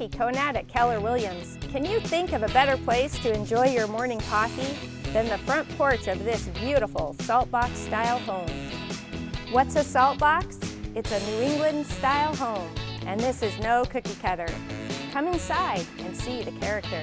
Becky Konat at Keller Williams. Can you think of a better place to enjoy your morning coffee than the front porch of this beautiful saltbox-style home? What's a saltbox? It's a New England-style home, and this is no cookie cutter. Come inside and see the character.